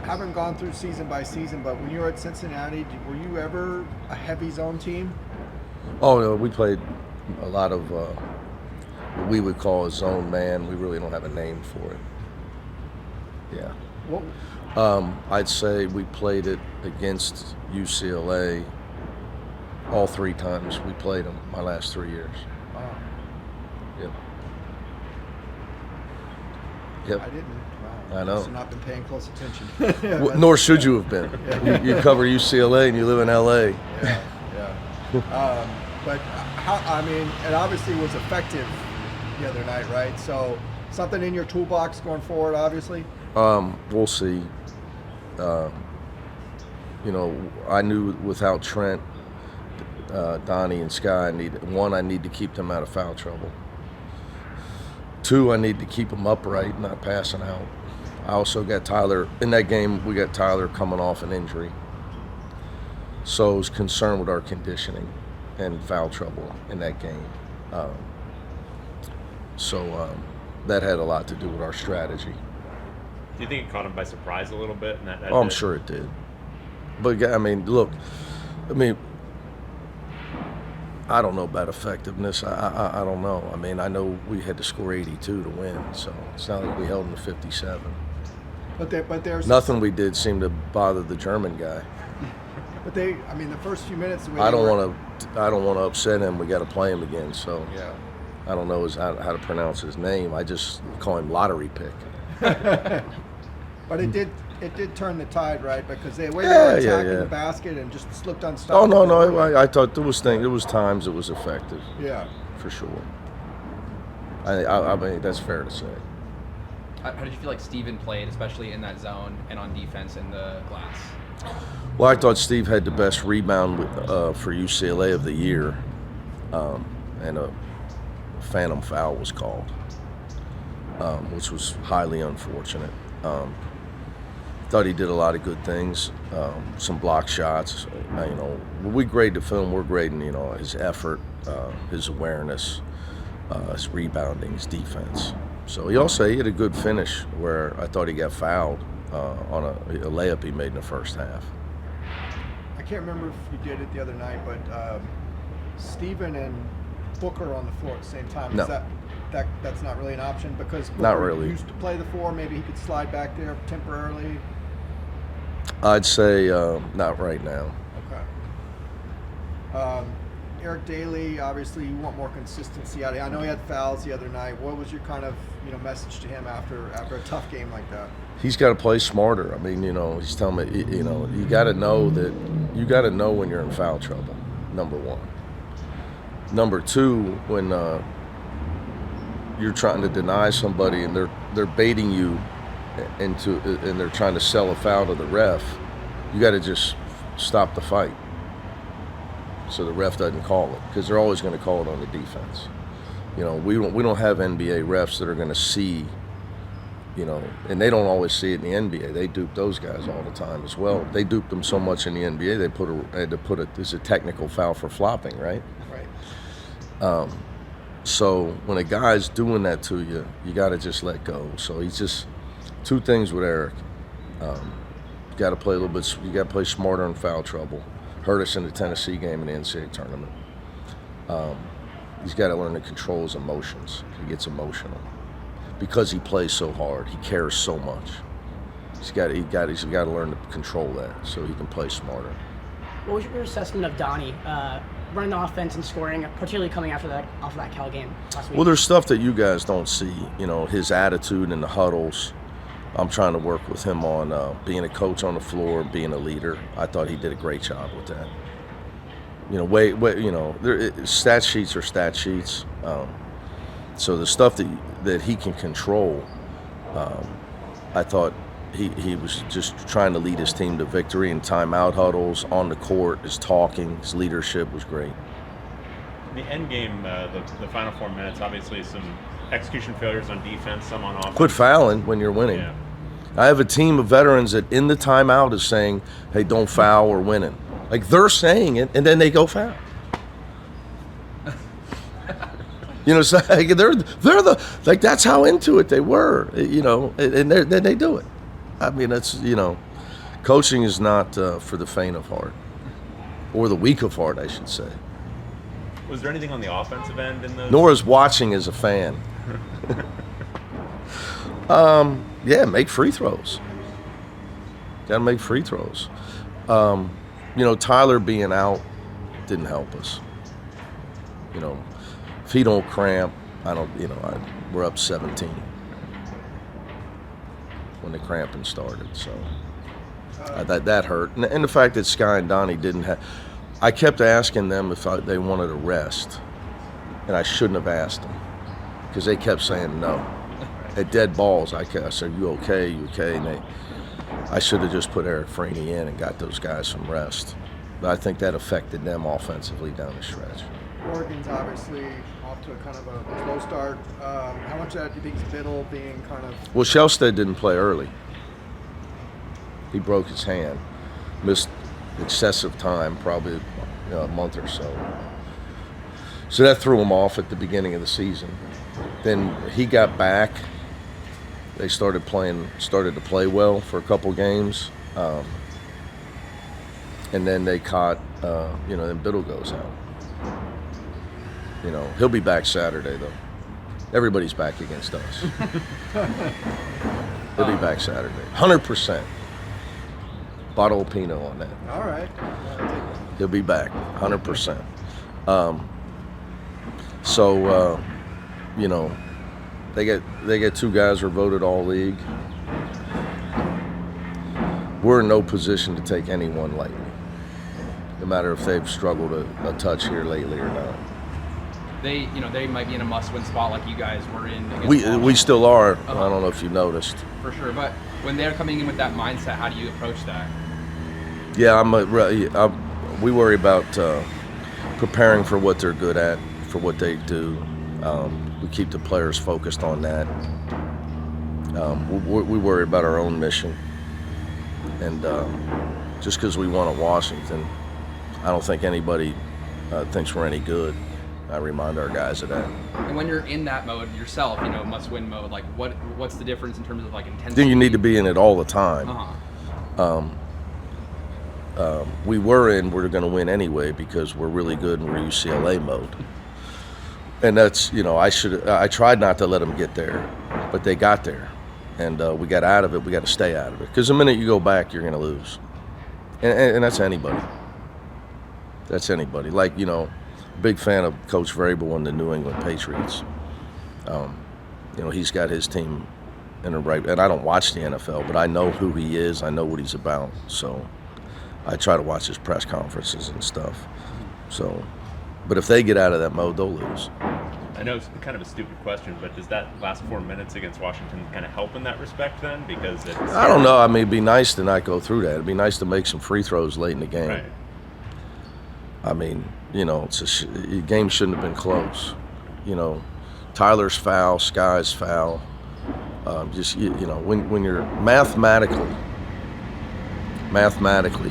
haven't gone through season by season, but when you were at Cincinnati, were you ever a heavy zone team? Oh, no, we played a lot of what we would call a zone man. We really don't have a name for it. Yeah. What? I'd say we played it against UCLA all 3 times we played them my last 3 years. Wow. Yep. Yep. I didn't. Wow. I know. Must have not been paying close attention. Nor should you have been. You cover UCLA and you live in LA. Yeah. But how? I mean, it obviously was effective the other night, right? So something in your toolbox going forward, obviously. We'll see. I knew without Trent, Donnie, and Sky, I need to keep them out of foul trouble. 2, I need to keep them upright, not passing out. I also got Tyler in that game. We got Tyler coming off an injury, so I was concerned with our conditioning and foul trouble in that game. That had a lot to do with our strategy. Do you think it caught him by surprise a little bit? I'm sure it did. But I mean, look, I don't know about effectiveness. I don't know. I mean, I know we had to score 82 to win, so it's not like we held them to 57. But there's nothing we did seemed to bother the German guy. But the first few minutes. I don't want to upset him. We got to play him again. So yeah. I don't know how to pronounce his name. I just call him Lottery Pick. But it did turn the tide, right? Because they were attacking the basket and just looked unstoppable. Oh no! I thought there was times it was effective. Yeah, for sure. I mean that's fair to say. How did you feel like Steven played, especially in that zone and on defense in the glass? Well, I thought Steve had the best rebound for UCLA of the year, and a phantom foul was called, which was highly unfortunate. Thought he did a lot of good things, some block shots. When we grade the film, we're grading, his effort, his awareness, his rebounding, his defense. So he had a good finish where I thought he got fouled on a layup he made in the first half. I can't remember if you did it the other night, but Steven and Booker on the floor at the same time. No. Is that's not really an option because Booker not really. used to play the 4. Maybe he could slide back there temporarily. I'd say not right now. Okay. Eric Daly, obviously you want more consistency out of him. I know he had fouls the other night. What was your kind of message to him after a tough game like that? He's got to play smarter. I mean, he's telling me, you got to know when you're in foul trouble. Number 1. Number 2, when you're trying to deny somebody and they're baiting you and they're trying to sell a foul to the ref, you got to just stop the fight so the ref doesn't call it, because they're always going to call it on the defense. We don't have NBA refs that are going to see, and they don't always see it in the NBA. They dupe those guys all the time as well. They duped them so much in the NBA they had to put it's a technical foul for flopping, right? Right. So when a guy's doing that to you, you got to just let go. So he's just 2 things with Eric. You got to play a little bit. You got to play smarter in foul trouble. Hurt us in the Tennessee game in the NCAA tournament. He's got to learn to control his emotions. He gets emotional because he plays so hard. He cares so much. He's got to learn to control that so he can play smarter. What was your assessment of Donnie running the offense and scoring, particularly coming off of that Cal game last week? Well, there's stuff that you guys don't see. His attitude in the huddles. I'm trying to work with him on being a coach on the floor, being a leader. I thought he did a great job with that. Stat sheets are stat sheets. So the stuff that he can control, I thought he was just trying to lead his team to victory in timeout huddles, on the court, his talking, his leadership was great. In the end game, the final 4 minutes, obviously some execution failures on defense, some on offense. Quit fouling when you're winning. Yeah. I have a team of veterans that in the timeout is saying, hey, don't foul, we're winning. Like, they're saying it, and then they go foul. So that's how into it they were, and then they do it. I mean, that's, Coaching is not for the faint of heart, or the weak of heart, I should say. Was there anything on the offensive end in those? Nor is watching as a fan. Yeah, make free throws. Got to make free throws. Tyler being out didn't help us. If he don't cramp, we're up 17 when the cramping started. So that hurt. And the fact that Sky and Donnie didn't have, I kept asking them if they wanted a rest, and I shouldn't have asked them because they kept saying no. At dead balls, I said, "You okay? You okay?" And I should have just put Eric Freeney in and got those guys some rest. But I think that affected them offensively down the stretch. Oregon's obviously off to a kind of a slow start. How much of that do you think is Biddle being kind of... Well, Shellstead didn't play early. He broke his hand, missed excessive time, probably a month or so. So that threw him off at the beginning of the season. Then he got back. They started to play well for a couple games. And then they caught, then Biddle goes out. He'll be back Saturday, though. Everybody's back against us. He'll be back Saturday. 100%. Bottle of Pinot on that. All right. He'll be back, 100%. They get two guys who are voted all league. We're in no position to take anyone lightly, no matter if they've struggled a touch here lately or not. They might be in a must-win spot like you guys were in. against We Washington. still are. I don't know if you noticed. For sure, but when they're coming in with that mindset, how do you approach that? Yeah, we worry about preparing for what they're good at, for what they do. We keep the players focused on that. We worry about our own mission. And just because we won at Washington, I don't think anybody thinks we're any good. I remind our guys of that. And when you're in that mode yourself, must-win mode, like what's the difference in terms of like intensity? Then you need to be in it all the time. We're going to win anyway because we're really good and we're UCLA mode. And that's, I tried not to let them get there, but they got there. And we got out of it. We got to stay out of it. Because the minute you go back, you're going to lose. And that's anybody. That's anybody. Like, big fan of Coach Vrabel and the New England Patriots. He's got his team in the right. And I don't watch the NFL, but I know who he is. I know what he's about. So I try to watch his press conferences and stuff. So, but if they get out of that mode, they'll lose. I know it's kind of a stupid question, but does that last 4 minutes against Washington kind of help in that respect then? Because it's... I don't know. I mean, it'd be nice to not go through that. It'd be nice to make some free throws late in the game. Right. I mean, the game shouldn't have been close. Tyler's foul, Sky's foul. When you're mathematically,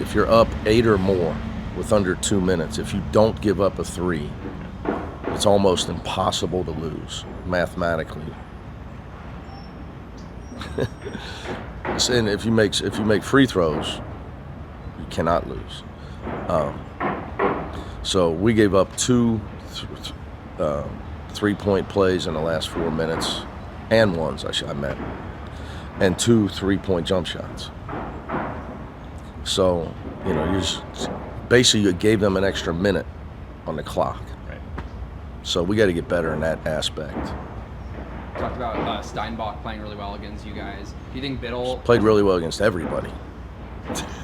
if you're up 8 or more with under 2 minutes, if you don't give up a three, it's almost impossible to lose mathematically. And if you make free throws, you cannot lose. So we gave up two 3-point plays in the last 4 minutes, and ones I meant, and 2 3-point jump shots. So you gave them an extra minute on the clock. Right. So we got to get better in that aspect. You talked about Steinbach playing really well against you guys. Do you think Biddle Played really well against everybody.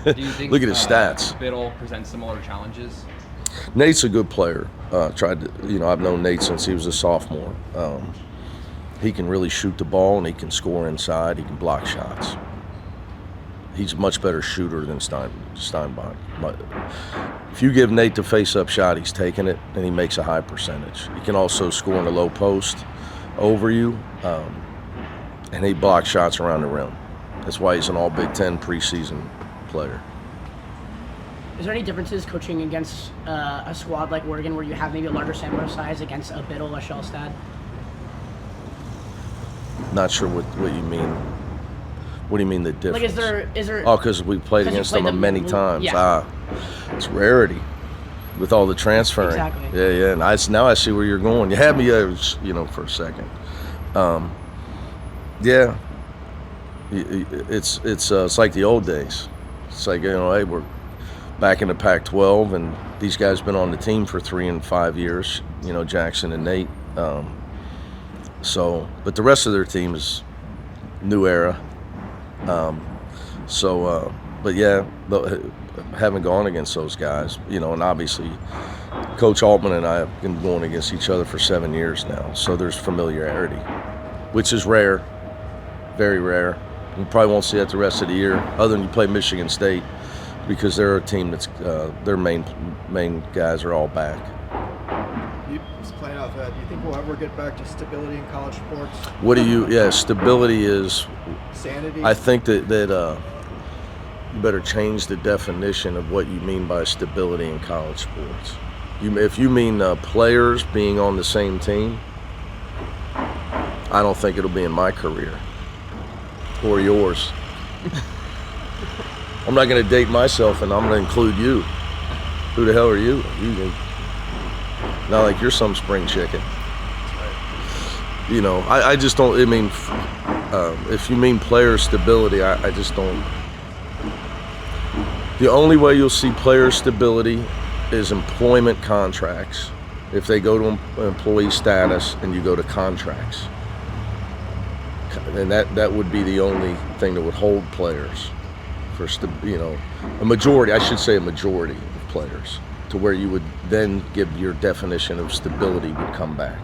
Do you think Look at his stats. Biddle presents similar challenges? Nate's a good player. I've known Nate since he was a sophomore. He can really shoot the ball and he can score inside. He can block shots. He's a much better shooter than Steinbach. If you give Nate the face-up shot, he's taking it, and he makes a high percentage. He can also score in the low post over you, and he blocks shots around the rim. That's why he's an all Big Ten preseason player. Is there any differences coaching against a squad like Oregon where you have maybe a larger sample size against a Biddle, a Shellstad? Not sure what you mean. What do you mean the difference? Like, is there? Oh, because we played 'Cause you against played them them many many- times. yeah. It's rarity with all the transferring. Exactly. Yeah. And now I see where you're going. You had me, for a second. Yeah. It's like the old days. It's like, hey, we're back in the Pac-12, and these guys been on the team for 3 and 5 years. Jackson and Nate. But the rest of their team is new era. But yeah, haven't gone against those guys, and obviously Coach Altman and I have been going against each other for 7 years now. So there's familiarity, which is rare, very rare. You probably won't see that the rest of the year, other than you play Michigan State, because they're a team that's their main guys are all back. Just playing off that, do you think we'll ever get back to stability in college sports? Stability is Sanity? I think that you better change the definition of what you mean by stability in college sports. If you mean players being on the same team, I don't think it'll be in my career or yours. I'm not going to date myself, and I'm going to include you. Who the hell are you? Not like you're some spring chicken. I just don't. I mean, if you mean player stability, I just don't. The only way you'll see player stability is employment contracts. If they go to employee status and you go to contracts, and that would be the only thing that would hold players for a majority. I should say a majority of players, to where you would then give your definition of stability would come back.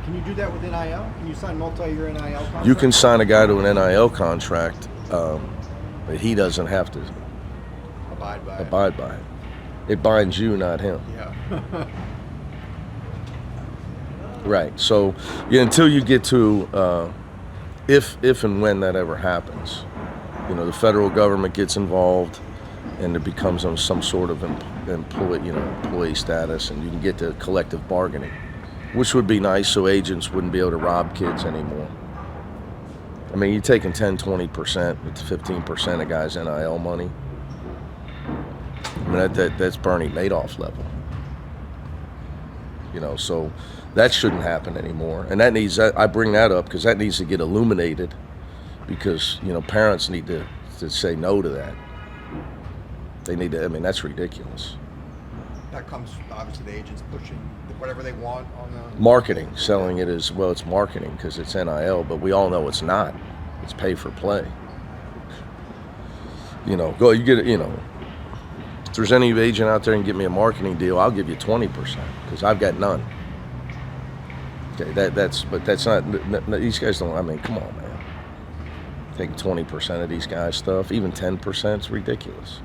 Can you do that with NIL? Can you sign multi-year NIL contracts? You can sign a guy to an NIL contract, but he doesn't have to abide by it. It binds you, not him. Yeah. Right. So until you get to if and when that ever happens, the federal government gets involved, and it becomes on some sort of employee status, and you can get to collective bargaining, which would be nice, so agents wouldn't be able to rob kids anymore. I mean, you're taking 10, 20%, 15% of guys' NIL money. I mean, that's Bernie Madoff level. So that shouldn't happen anymore. And I bring that up because that needs to get illuminated, because, parents need to say no to that. They need to, that's ridiculous. That comes, obviously, the agents pushing whatever they want on the marketing, selling it as, well, it's marketing because it's NIL, but we all know it's not. It's pay for play. You get it, if there's any agent out there and get me a marketing deal, I'll give you 20% because I've got none. Okay, but that's not, these guys don't, come on, man. Take 20% of these guys' stuff, even 10%, it's ridiculous.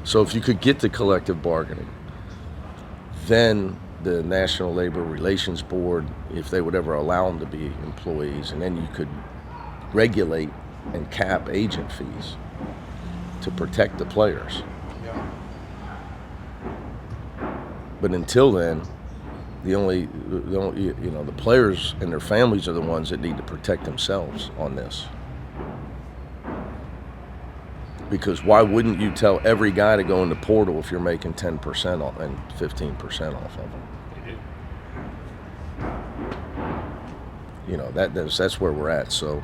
So if you could get to collective bargaining, then the National Labor Relations Board, if they would ever allow them to be employees, and then you could regulate and cap agent fees to protect the players. Yeah. But until then, the players and their families are the ones that need to protect themselves on this. Because why wouldn't you tell every guy to go in the portal if you're making 10% off and 15% off of them? That's where we're at. So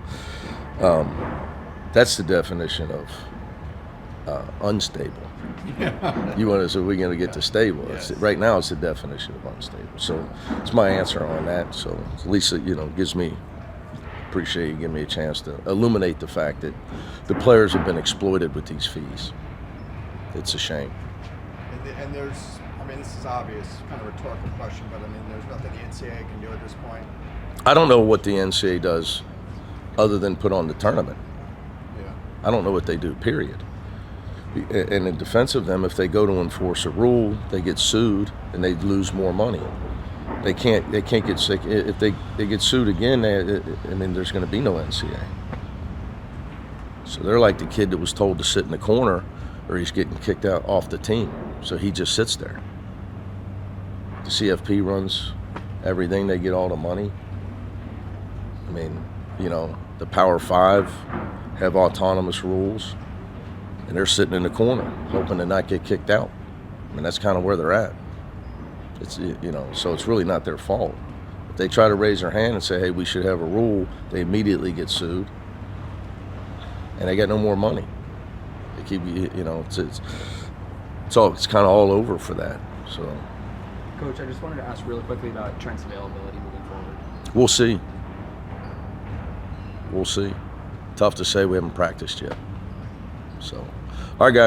that's the definition of unstable. You want to say we're going to get to stable. Yes. Right now, it's the definition of unstable. So it's my answer on that. So at least it gives me. Appreciate you giving me a chance to illuminate the fact that the players have been exploited with these fees. It's a shame. And there's, this is obvious, kind of a rhetorical question, but there's nothing the NCAA can do at this point. I don't know what the NCAA does other than put on the tournament. Yeah. I don't know what they do, period. And in defense of them, if they go to enforce a rule, they get sued and they lose more money. They can't get sick. If they get sued again, there's going to be no NCAA. So they're like the kid that was told to sit in the corner or he's getting kicked out off the team. So he just sits there. The CFP runs everything. They get all the money. The Power Five have autonomous rules, and they're sitting in the corner hoping to not get kicked out. I mean, that's kind of where they're at. It's, you know, so it's really not their fault. If they try to raise their hand and say, hey, we should have a rule, they immediately get sued, and they got no more money. They keep, you know, it's kind of all over for that. So Coach, I just wanted to ask really quickly about Trent's availability moving forward. we'll see. We'll see. Tough to say. We haven't practiced yet. So, all right, guys.